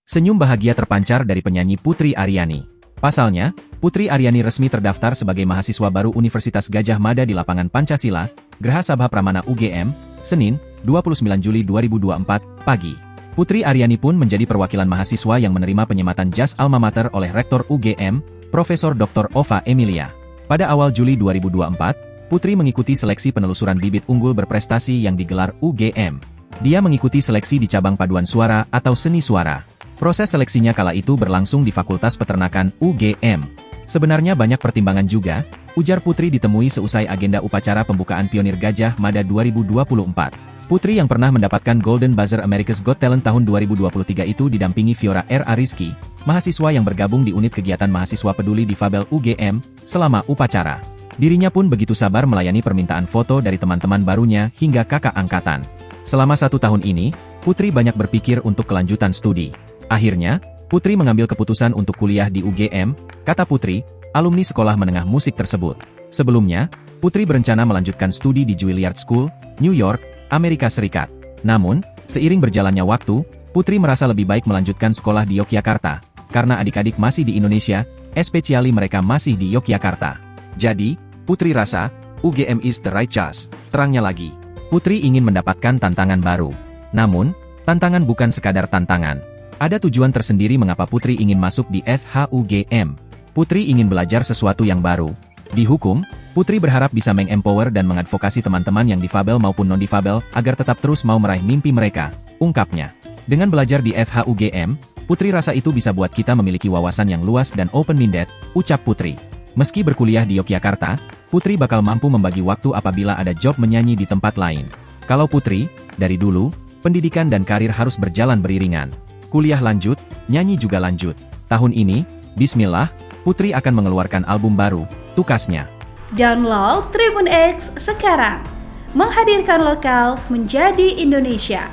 Senyum bahagia terpancar dari penyanyi Putri Aryani. Pasalnya, Putri Aryani resmi terdaftar sebagai mahasiswa baru Universitas Gadjah Mada di lapangan Pancasila, Graha Sabha Pramana UGM, Senin, 29 Juli 2024, pagi. Putri Aryani pun menjadi perwakilan mahasiswa yang menerima penyematan jas alma mater oleh Rektor UGM, Profesor Dr. Ova Emilia. Pada awal Juli 2024, Putri mengikuti seleksi penelusuran bibit unggul berprestasi yang digelar UGM. Dia mengikuti seleksi di cabang paduan suara atau seni suara. Proses seleksinya kala itu berlangsung di Fakultas Peternakan UGM. Sebenarnya banyak pertimbangan juga, ujar Putri ditemui seusai agenda upacara pembukaan Pionir Gadjah Mada 2024. Putri yang pernah mendapatkan Golden Buzzer America's Got Talent tahun 2023 itu didampingi Fiora R. Ariski, mahasiswa yang bergabung di unit kegiatan mahasiswa peduli difabel UGM, selama upacara. Dirinya pun begitu sabar melayani permintaan foto dari teman-teman barunya hingga kakak angkatan. Selama 1 tahun ini, Putri banyak berpikir untuk kelanjutan studi. Akhirnya, Putri mengambil keputusan untuk kuliah di UGM, kata Putri, alumni sekolah menengah musik tersebut. Sebelumnya, Putri berencana melanjutkan studi di Juilliard School, New York, Amerika Serikat. Namun, seiring berjalannya waktu, Putri merasa lebih baik melanjutkan sekolah di Yogyakarta, karena adik-adik masih di Indonesia, especially mereka masih di Yogyakarta. Jadi, Putri rasa, UGM is the right choice. Terangnya lagi, Putri ingin mendapatkan tantangan baru. Namun, tantangan bukan sekadar tantangan. Ada tujuan tersendiri mengapa Putri ingin masuk di FHUGM. Putri ingin belajar sesuatu yang baru. Di hukum, Putri berharap bisa mengempower dan mengadvokasi teman-teman yang difabel maupun non-difabel agar tetap terus mau meraih mimpi mereka, ungkapnya. Dengan belajar di FHUGM, Putri rasa itu bisa buat kita memiliki wawasan yang luas dan open-minded, ucap Putri. Meski berkuliah di Yogyakarta, Putri bakal mampu membagi waktu apabila ada job menyanyi di tempat lain. Kalau Putri, dari dulu, pendidikan dan karir harus berjalan beriringan. Kuliah lanjut, nyanyi juga lanjut. Tahun ini, bismillah, Putri akan mengeluarkan album baru, tukasnya. Download Tribun X sekarang. Menghadirkan lokal menjadi Indonesia.